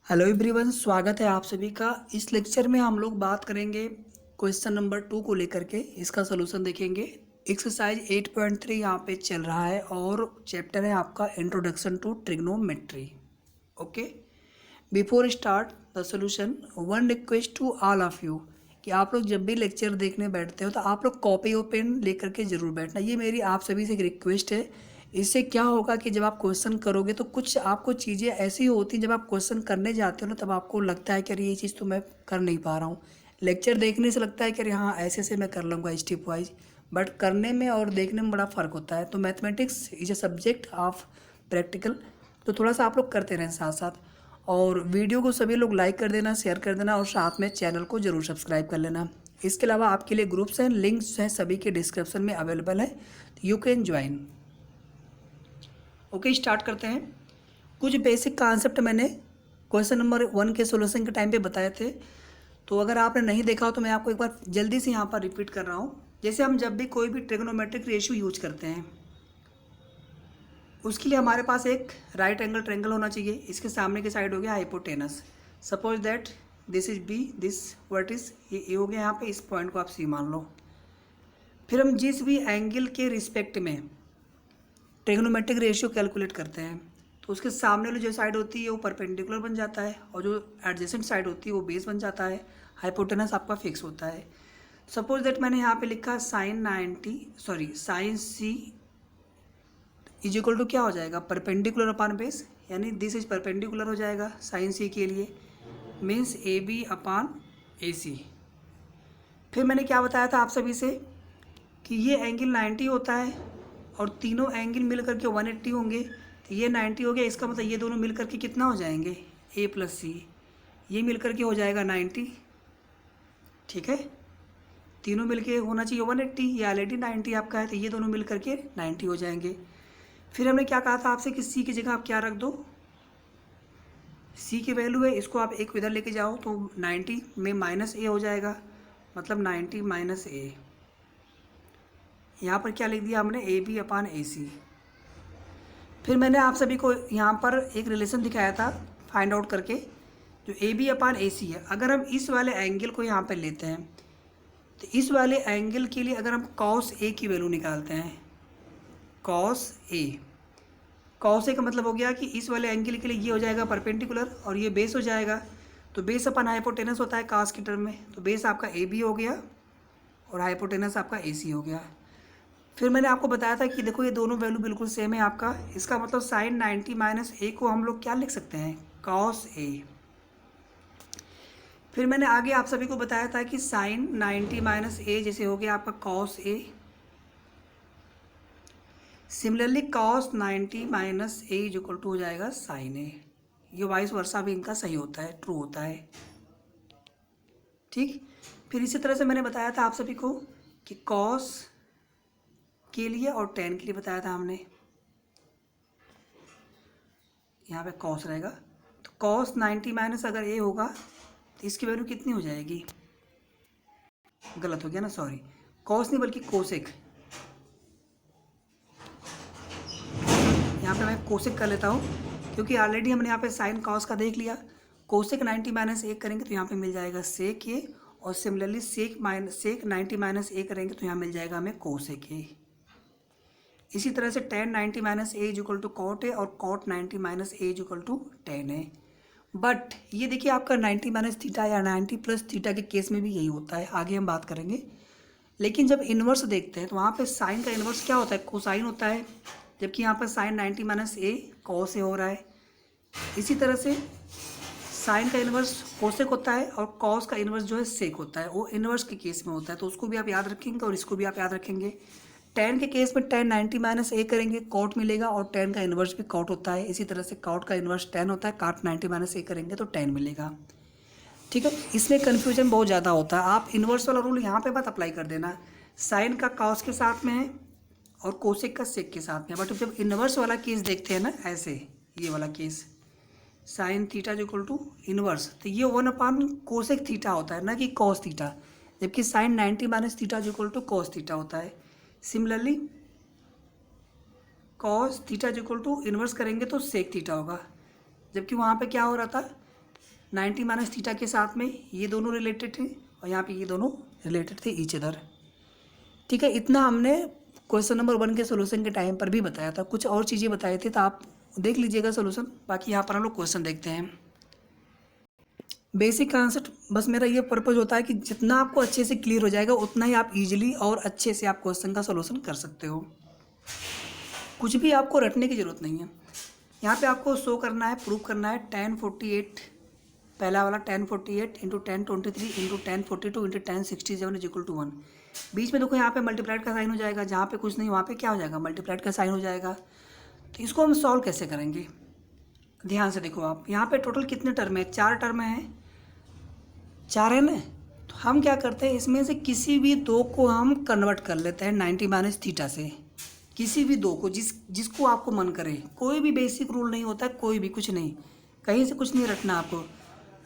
Hello everyone, स्वागत है आप सभी का। इस लेक्चर में हम लोग बात करेंगे क्वेश्चन नंबर 2 को लेकर के। इसका सलूशन देखेंगे। एक्सरसाइज 8.3 यहाँ पे चल रहा है और चैप्टर है आपका introduction to trigonometry. Okay, before start the solution, one request to all of you कि आप लोग जब भी लेक्चर देखने बैठते हो तो आप लोग कॉपी और पेन लेकर के ज़रूर बैठना। ये मेरी आप सभी से एक रिक्वेस्ट है। इससे क्या होगा कि जब आप क्वेश्चन करोगे तो कुछ आपको चीज़ें ऐसी होती हैं, जब आप क्वेश्चन करने जाते हो ना तब आपको लगता है कि अरे ये चीज़ तो मैं कर नहीं पा रहा हूँ। लेक्चर देखने से लगता है कि अरे हाँ ऐसे ऐसे मैं कर लूँगा स्टेप वाइज, बट करने में और देखने में बड़ा फ़र्क होता है। तो mathematics is a subject of practical, तो थोड़ा सा आप लोग करते रहें साथ साथ। और वीडियो को सभी लोग लाइक कर देना, शेयर कर देना और साथ में चैनल को ज़रूर सब्सक्राइब कर लेना। इसके अलावा आपके लिए ग्रुप्स हैं, लिंक्स हैं सभी के डिस्क्रिप्शन में अवेलेबल है, you can join. Okay, start करते हैं। कुछ बेसिक कॉन्सेप्ट मैंने क्वेश्चन नंबर 1 के सोल्यूशन के टाइम पे बताए थे, तो अगर आपने नहीं देखा हो तो मैं आपको एक बार जल्दी से यहाँ पर रिपीट कर रहा हूँ। जैसे हम जब भी कोई भी ट्रिग्नोमेट्रिक रेशियो यूज करते हैं, उसके लिए हमारे पास एक राइट एंगल ट्रायंगल होना चाहिए। इसके सामने की साइड हो गया hypotenuse. Suppose that this is B, this what is ये ए हो गया। यहाँ पे इस पॉइंट को आप सी मान लो। फिर हम जिस भी एंगल के रिस्पेक्ट में ट्रिग्नोमेट्रिक रेशियो कैलकुलेट करते हैं तो उसके सामने वाली जो साइड होती है वो परपेंडिकुलर बन जाता है और जो एडजेसेंट साइड होती है वो बेस बन जाता है। हाइपोटेनस आपका फिक्स होता है। सपोज दैट मैंने यहाँ पे लिखा sine C is equal to क्या हो जाएगा, परपेंडिकुलर अपान बेस, यानी दिस इज परपेंडिकुलर हो जाएगा साइन सी के लिए, मीन्स ए बी अपान ए सी। फिर मैंने क्या बताया था आप सभी से कि ये एंगल 90 होता है और तीनों एंगल मिल करके 180 होंगे। तो ये 90 हो गया, इसका मतलब ये दोनों मिल करके कितना हो जाएंगे, ए प्लस सी। ये मिल करके हो जाएगा 90। ठीक है, तीनों मिल के होना चाहिए 180, ये ऑलरेडी 90 आपका है, तो ये दोनों मिल करके 90 हो जाएंगे। फिर हमने क्या कहा था आपसे कि सी की जगह आप क्या रख दो, सी की वैल्यू है, इसको आप एक इधर लेके जाओ तो 90 में माइनस ए हो जाएगा, मतलब 90 माइनस ए। यहाँ पर क्या लिख दिया हमने, ए बी अपान ए सी। फिर मैंने आप सभी को यहाँ पर एक रिलेशन दिखाया था फाइंड आउट करके, जो ए बी अपान ए सी है। अगर हम इस वाले एंगल को यहाँ पर लेते हैं तो इस वाले एंगल के लिए अगर हम कॉस ए की वैल्यू निकालते हैं, कॉस ए, कॉस ए का मतलब हो गया कि इस वाले एंगल के लिए ये हो जाएगा परपेंडिकुलर और ये बेस हो जाएगा। तो बेस अपन हाइपोटेनस होता है कास के टर्म में, तो बेस आपका ए बी हो गया और हाइपोटेनस आपका ए सी हो गया। फिर मैंने आपको बताया था कि देखो ये दोनों वैल्यू बिल्कुल सेम है आपका, इसका मतलब साइन 90 माइनस ए को हम लोग क्या लिख सकते हैं, कॉस ए। फिर मैंने आगे आप सभी को बताया था कि साइन 90 माइनस ए जैसे हो गया आपका cos A. Similarly cos 90 minus A is equal to हो जाएगा साइन ए। ये वाइस वर्सा भी इनका सही होता है, ट्रू होता है। ठीक, फिर इसी तरह से मैंने बताया था आप सभी को कि कॉस के लिए और टेन के लिए बताया था हमने। यहाँ पे कॉस रहेगा तो कॉस 90 माइनस अगर ए होगा तो इसकी वैल्यू कितनी हो जाएगी, गलत हो गया ना, सॉरी, कॉस नहीं बल्कि कोसेक। यहाँ पे मैं कोसेक कर लेता हूँ क्योंकि ऑलरेडी हमने यहाँ पे साइन कॉस का देख लिया। कोसेक 90 माइनस ए करेंगे तो यहाँ पे मिल जाएगा सेक ए, और सिमिलरली सेक 90 माइनस ए करेंगे तो यहाँ मिल जाएगा हमें कोसेक ए। इसी तरह से tan 90 minus A is equal to cot A और cot 90 minus A is equal to tan A. But ये देखिए आपका 90 माइनस थीटा या 90 प्लस थीटा के केस में भी यही होता है, आगे हम बात करेंगे। लेकिन जब इन्वर्स देखते हैं तो वहाँ पे साइन का इन्वर्स क्या होता है, कोसाइन होता है, जबकि यहाँ पर sign 90 minus A cos A हो रहा है। इसी तरह से साइन का इन्वर्स कोसेक होता है और कॉस का इन्वर्स जो है सेक होता है, वो इन्वर्स के केस में होता है, तो उसको भी आप याद रखेंगे और इसको भी आप याद रखेंगे। टेन के केस में टेन 90 माइनस ए करेंगे कॉट मिलेगा और टेन का इन्वर्स भी कॉट होता है। इसी तरह से कॉट का इन्वर्स टेन होता है, कॉट 90 माइनस ए करेंगे तो टेन मिलेगा। ठीक है, इसमें कन्फ्यूजन बहुत ज़्यादा होता है। आप इन्वर्स वाला रूल यहाँ पे मत अप्लाई कर देना, साइन का कॉस के साथ में है और कोसेक का सेक के साथ में। बट जब इन्वर्स वाला केस देखते हैं ना, ऐसे ये वाला case sine theta equal to inverse, तो ये 1 कोसेक थीटा होता है ना कि कॉस थीटा, जबकि sine 90 minus theta equal to cos theta होता है। Similarly cos theta equal to inverse करेंगे तो सेक थीटा होगा, जबकि वहाँ पे क्या हो रहा था, 90 माइनस थीटा के साथ में ये दोनों रिलेटेड थे और यहाँ पे ये दोनों रिलेटेड थे ईच अदर। ठीक है, इतना हमने क्वेश्चन नंबर 1 के सोल्यूशन के टाइम पर भी बताया था। कुछ और चीज़ें बताए थे तो आप देख लीजिएगा सोल्यूशन। बाकी यहाँ पर हम लोग क्वेश्चन देखते हैं। बेसिक कॉन्सेप्ट बस मेरा ये पर्पज़ होता है कि जितना आपको अच्छे से क्लियर हो जाएगा उतना ही आप इजीली और अच्छे से आप क्वेश्चन का सोल्यूशन कर सकते हो। कुछ भी आपको रटने की ज़रूरत नहीं है। यहाँ पे आपको शो करना है, प्रूव करना है। 1048 पहला वाला 1048 into 1023 into 1042 into 1067 is equal to 1। बीच में देखो यहाँ पे मल्टीप्लाइड का साइन हो जाएगा, जहाँ पे कुछ नहीं वहाँ पे क्या हो जाएगा, मल्टीप्लाइड का साइन हो जाएगा। तो इसको हम सॉल्व कैसे करेंगे, ध्यान से देखो आप। यहाँ पे टोटल कितने टर्म है, 4 टर्म है, 4 है ना। तो हम क्या करते हैं, इसमें से किसी भी दो को हम कन्वर्ट कर लेते हैं 90 माइनस थीटा से। किसी भी दो को, जिसको आपको मन करे। कोई भी बेसिक रूल नहीं होता, कोई भी कुछ नहीं, कहीं से कुछ नहीं रटना आपको।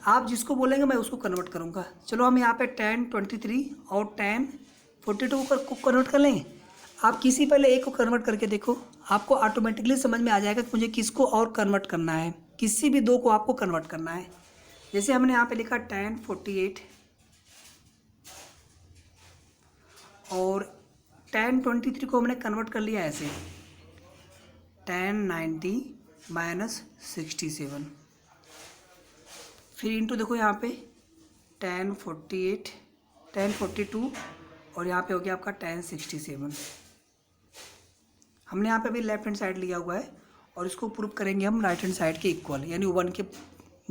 आप जिसको बोलेंगे मैं उसको कन्वर्ट करूँगा। चलो हम यहाँ पे 1023 और 1042 को कन्वर्ट कर लें। आप किसी पहले एक को कन्वर्ट करके देखो, आपको ऑटोमेटिकली समझ में आ जाएगा कि मुझे किसको और कन्वर्ट करना है। किसी भी दो को आपको कन्वर्ट करना है। जैसे हमने यहाँ पे लिखा 1048 और 1023 को हमने कन्वर्ट कर लिया ऐसे 1090 माइनस 67। फिर इंटू देखो यहाँ पे 1048 1042 और यहाँ पे हो गया आपका 1067। हमने यहाँ पे भी लेफ्ट हैंड साइड लिया हुआ है और इसको प्रूव करेंगे हम राइट हैंड साइड के इक्वल, यानी 1 के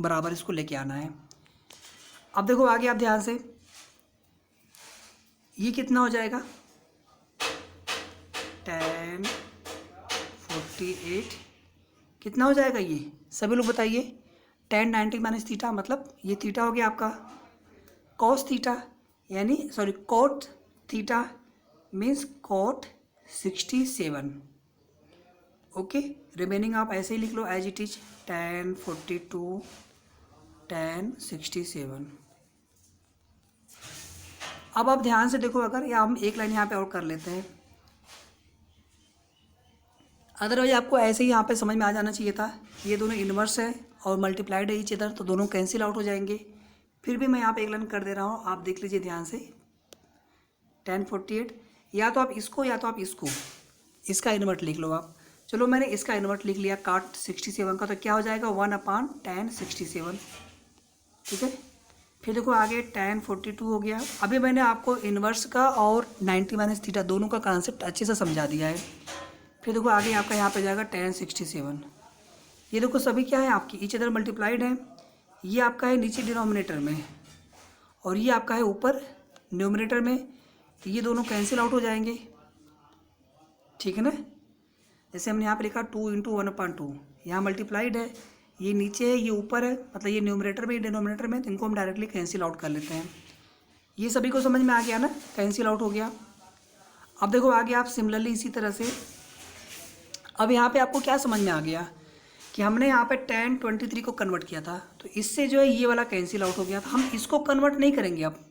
बराबर इसको लेके आना है। अब देखो आगे आप ध्यान से, ये कितना हो जाएगा 1048 कितना हो जाएगा, ये सभी लोग बताइए। 1090 माइनस थीटा मतलब ये थीटा हो गया आपका कॉस थीटा, यानी sorry cot theta means cot 67। Okay, remaining आप ऐसे ही लिख लो एज इट इज 1042 1067। अब आप ध्यान से देखो, अगर या हम एक लाइन यहाँ पे और कर लेते हैं, अदरवाइज आपको ऐसे ही यहाँ पे समझ में आ जाना चाहिए था। ये दोनों इन्वर्स है और मल्टीप्लाइड है ईच अदर, तो दोनों कैंसिल आउट हो जाएंगे। फिर भी मैं यहाँ पे एक लाइन कर दे रहा हूँ, आप देख लीजिए ध्यान से। 1048 या तो आप इसको या तो आप इसको, इसका इन्वर्ट लिख लो आप। चलो मैंने इसका इन्वर्ट लिख लिया काट 67 का, तो क्या हो जाएगा 1/1067। ठीक है, फिर देखो आगे 1042 हो गया। अभी मैंने आपको इन्वर्स का और 90 माइनस थीटा दोनों का कॉन्सेप्ट अच्छे से समझा दिया है। फिर देखो आगे आपका यहाँ पे जाएगा 1067। ये देखो सभी क्या है आपकी ईच अदर मल्टीप्लाइड है। ये आपका है नीचे डिनोमिनेटर में और ये आपका है ऊपर न्यूमरेटर में, तो ये दोनों कैंसिल आउट हो जाएंगे। ठीक है ना, जैसे हमने यहाँ पे लिखा 2 इंटू 1/2, यहाँ मल्टीप्लाइड है, ये नीचे है ये ऊपर है, मतलब ये न्यूमरेटर में ये डिनोमिनेटर में, तो इनको हम डायरेक्टली कैंसिल आउट कर लेते हैं। ये सभी को समझ में आ गया ना, कैंसिल आउट हो गया। अब देखो आगे आप सिमिलरली इसी तरह से, अब यहाँ पे आपको क्या समझ में आ गया कि हमने यहाँ पे 1023 को कन्वर्ट किया था, तो इससे जो है ये वाला कैंसिल आउट हो गया। तो हम इसको कन्वर्ट नहीं करेंगे अब।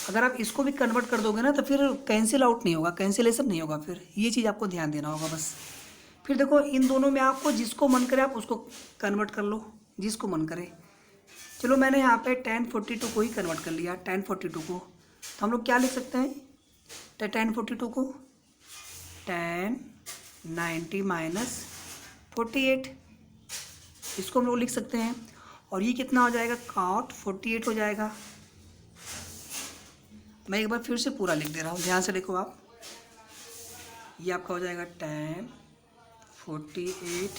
अगर आप इसको भी कन्वर्ट कर दोगे ना तो फिर कैंसिल आउट नहीं होगा, कैंसिलेशन नहीं होगा। फिर ये चीज़ आपको ध्यान देना होगा बस। फिर देखो इन दोनों में आपको जिसको मन करे आप उसको कन्वर्ट कर लो, जिसको मन करे। चलो मैंने यहाँ पे 1042 को ही कन्वर्ट कर लिया, 1042 को। तो हम लोग क्या लिख सकते हैं, 1042 को 1090 माइनस 48, इसको हम लोग लिख सकते हैं। और ये कितना हो जाएगा, कॉट 48 हो जाएगा। मैं एक बार फिर से पूरा लिख दे रहा हूँ, ध्यान से देखो आप। ये आपका हो जाएगा 1048,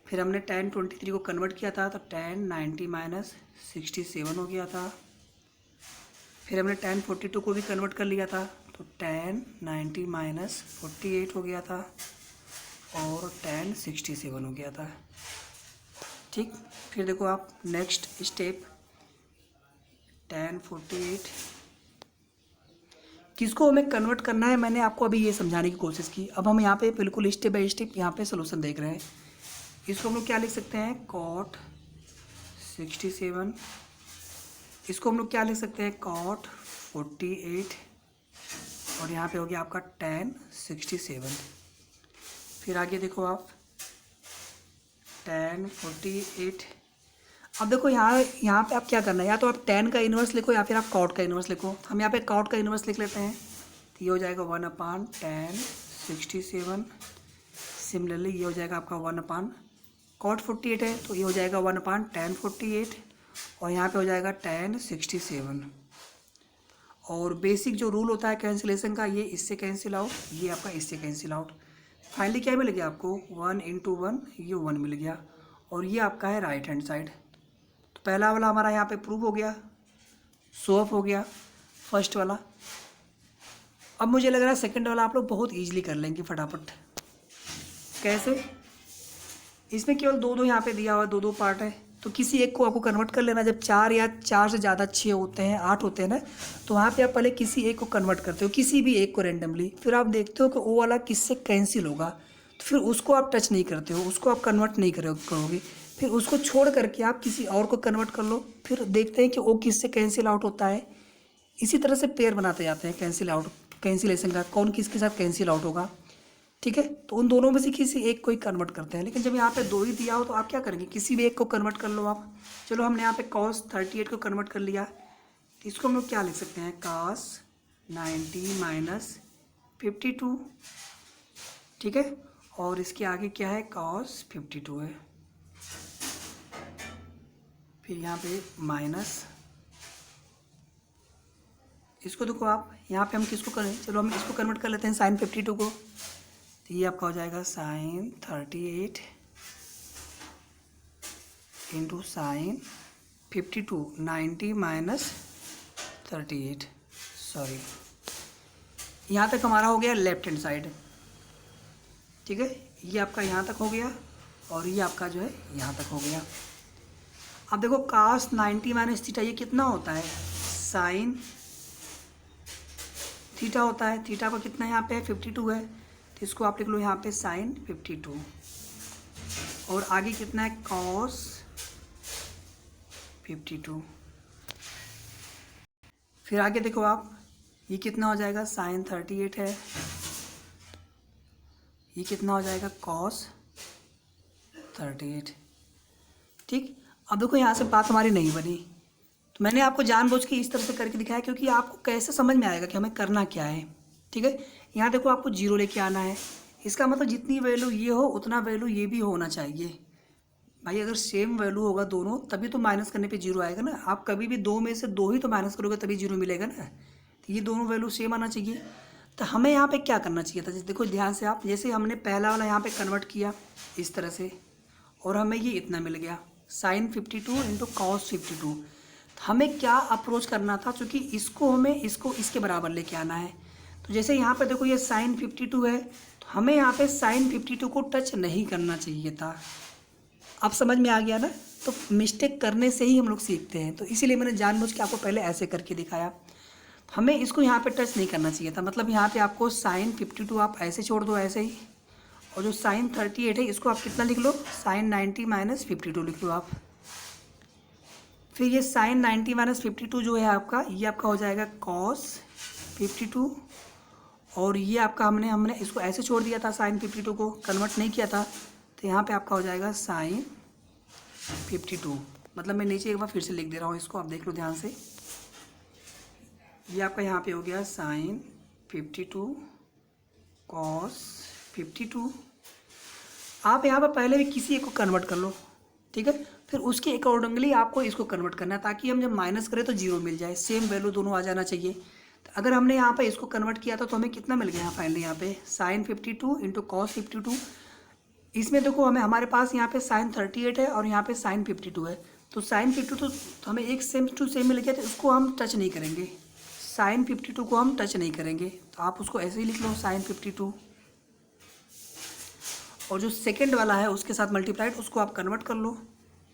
फिर हमने 1023 को कन्वर्ट किया था तो 1090 माइनस 67 हो गया था। फिर हमने 1042 को भी कन्वर्ट कर लिया था तो 1090 माइनस 48 हो गया था और 1067 हो गया था। ठीक, फिर देखो आप नेक्स्ट स्टेप 1048 किसको हमें कन्वर्ट करना है, मैंने आपको अभी ये समझाने की कोशिश की। अब हम यहाँ पे बिल्कुल स्टेप बाय स्टेप यहाँ पे सोल्यूशन देख रहे हैं। इसको हम लोग क्या लिख सकते हैं, कॉट 67, इसको हम लोग क्या लिख सकते हैं, कॉट 48 और यहाँ पे हो गया आपका 1067। फिर आगे देखो आप 1048, अब देखो यहाँ पे आप क्या करना है, या तो आप tan का इन्वर्स लिखो या फिर आप cot का इन्वर्स लिखो। हम यहाँ पे cot का इन्वर्स लिख लेते हैं, तो ये हो जाएगा 1/tan67। सिमिलरली ये हो जाएगा आपका 1/cot 48 है, तो ये हो जाएगा 1/tan48, और यहाँ पे हो जाएगा tan67। और बेसिक जो रूल होता है कैंसिलेशन का, ये इससे कैंसिल आउट, ये आपका इससे कैंसिल आउट। फाइनली क्या मिल गया आपको, 1 × 1, ये 1 मिल गया, और ये आपका है राइट हैंड साइड। तो पहला वाला हमारा यहाँ पे प्रूव हो गया, शो ऑफ हो गया फर्स्ट वाला। अब मुझे लग रहा है सेकंड वाला आप लोग बहुत ईजिली कर लेंगे फटाफट। कैसे, इसमें केवल दो दो यहाँ पे दिया हुआ, दो दो पार्ट है, तो किसी एक को आपको कन्वर्ट कर लेना। जब 4 या 4 से ज़्यादा 6 होते हैं, 8 होते हैं ना, तो वहाँ पे आप पहले किसी एक को कन्वर्ट करते हो, किसी भी एक को रेंडमली, फिर आप देखते हो कि वो वाला किससे कैंसिल होगा, तो फिर उसको आप टच नहीं करते हो, उसको आप कन्वर्ट नहीं करोगे, फिर उसको छोड़ करके आप किसी और को कन्वर्ट कर लो, फिर देखते हैं कि वो किससे कैंसिल आउट होता है। इसी तरह से पेयर बनाते जाते हैं कैंसिलेशन का, कौन किसके साथ कैंसिल आउट होगा। ठीक है, तो उन दोनों में से किसी एक को ही कन्वर्ट करते हैं। लेकिन जब यहाँ पे 2 ही दिया हो तो आप क्या करेंगे, किसी भी एक को कन्वर्ट कर लो आप। चलो हमने यहाँ पे cos 38 को कन्वर्ट कर लिया, तो इसको हम लोग क्या लिख सकते हैं, cos 90 - 52। ठीक है, और इसके आगे क्या है, cos 52 है, फिर यहाँ पे माइनस, इसको देखो आप, यहाँ पे हम किसको करें, चलो हम इसको कन्वर्ट कर लेते हैं sin 52 को, तो ये आपका हो जाएगा sin 38 × sin 52, 90 - 38, सॉरी, यहाँ तक हमारा हो गया लेफ्ट हैंड साइड। ठीक है, ये आपका यहाँ तक हो गया, और ये आपका जो है यहाँ तक हो गया। अब देखो cos 90 - थीटा, ये कितना होता है, sin थीटा होता है। थीटा का कितना यहाँ पे है, 52 है, तो इसको आप लिख लो यहाँ पे sin 52, और आगे कितना है, cos 52। फिर आगे देखो आप, ये कितना हो जाएगा, sin 38 है, ये कितना हो जाएगा, cos 38। ठीक, अब देखो यहाँ से बात हमारी नहीं बनी, तो मैंने आपको जानबूझ के इस तरह से करके दिखाया, क्योंकि आपको कैसे समझ में आएगा कि हमें करना क्या है। ठीक है, यहाँ देखो आपको 0 लेके आना है, इसका मतलब जितनी वैल्यू ये हो उतना वैल्यू ये भी होना चाहिए। भाई अगर सेम वैल्यू होगा दोनों, तभी तो माइनस करने पे 0 आएगा ना। आप कभी भी 2 में से 2 ही तो माइनस करोगे, तभी 0 मिलेगा ना। तो ये दोनों वैल्यू सेम आना चाहिए। तो हमें यहाँ पे क्या करना चाहिए था, देखो ध्यान से आप, जैसे हमने पहला वाला यहाँ पे कन्वर्ट किया इस तरह से, और हमें ये इतना मिल गया sin 52 × cos 52। हमें क्या अप्रोच करना था, क्योंकि इसको इसके बराबर लेके आना है। तो जैसे यहाँ पे देखो ये sin 52 है, तो हमें यहाँ पे sin 52 को टच नहीं करना चाहिए था। अब समझ में आ गया ना, तो मिस्टेक करने से ही हम लोग सीखते हैं, तो इसीलिए मैंने जानबूझ के आपको पहले ऐसे करके दिखाया। हमें इसको यहाँ पे टच नहीं करना चाहिए था, मतलब यहाँ पे आपको sin 52 आप ऐसे छोड़ दो ऐसे ही, और जो sin 38 है इसको आप कितना लिख लो, sin 90 - 52 लिख लो आप। फिर ये sin 90 - 52 जो है आपका, ये आपका हो जाएगा cos 52, और ये आपका हमने इसको ऐसे छोड़ दिया था, sin 52 को कन्वर्ट नहीं किया था, तो यहाँ पे आपका हो जाएगा sin 52। मतलब मैं नीचे एक बार फिर से लिख दे रहा हूँ इसको, आप देख लो ध्यान से। ये आपका यहाँ पे हो गया sin 52 cos 52। आप यहाँ पर पहले भी किसी एक को कन्वर्ट कर लो, ठीक है, फिर उसके अकॉर्डिंगली आपको इसको कन्वर्ट करना है, ताकि हम जब माइनस करें तो 0 मिल जाए, सेम वैल्यू दोनों आ जाना चाहिए। तो अगर हमने यहाँ पे इसको कन्वर्ट किया था तो हमें कितना मिल गया फाइनली, यहाँ पे sin 52 × cos 52। इसमें देखो हमारे पास यहाँ पे sin 38 है और यहाँ पे sin 52 है, तो sin 52 तो हमें एक सेम टू सेम मिल गया, तो इसको हम टच नहीं करेंगे, sin 52 को हम टच नहीं करेंगे, तो आप उसको ऐसे ही लिख लो sin 52, और जो सेकंड वाला है उसके साथ मल्टीप्लाइड, उसको आप कन्वर्ट कर लो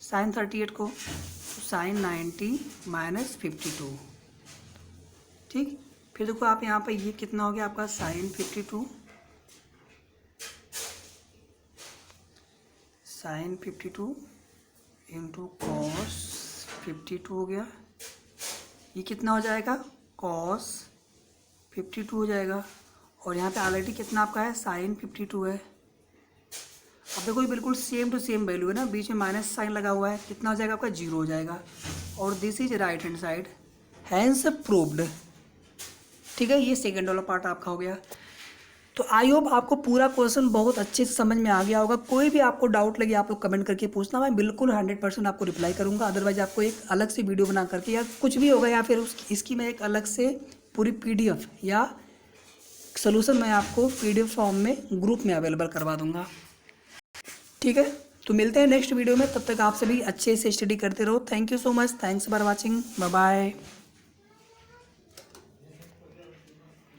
sin 38 को, तो sin 90 - 52। ठीक, फिर देखो आप यहाँ पे ये कितना हो गया आपका sin 52 × cos 52 हो गया, ये कितना हो जाएगा cos 52 हो जाएगा, और यहाँ पे ऑलरेडी कितना आपका है sin 52 है। अब देखो ये बिल्कुल सेम टू सेम वैल्यू है ना, बीच में माइनस साइन लगा हुआ है, कितना हो जाएगा आपका 0 हो जाएगा। और this is right hand side, hence proved. ठीक है, ये सेकेंड वाला पार्ट आपका हो गया। तो आई होप आपको पूरा क्वेश्चन बहुत अच्छे से समझ में आ गया होगा। कोई भी आपको डाउट लगे आप लोग कमेंट करके पूछना, मैं बिल्कुल 100% आपको रिप्लाई करूंगा। अदरवाइज आपको एक अलग से वीडियो बना करके या कुछ भी होगा, या फिर इसकी मैं एक अलग से पूरी PDF या सोल्यूशन मैं आपको PDF फॉर्म में ग्रुप में अवेलेबल करवा दूंगा। ठीक है, तो मिलते हैं नेक्स्ट वीडियो में, तब तक आप सभी अच्छे से स्टडी करते रहो। Thank you so much, thanks for watching, bye bye.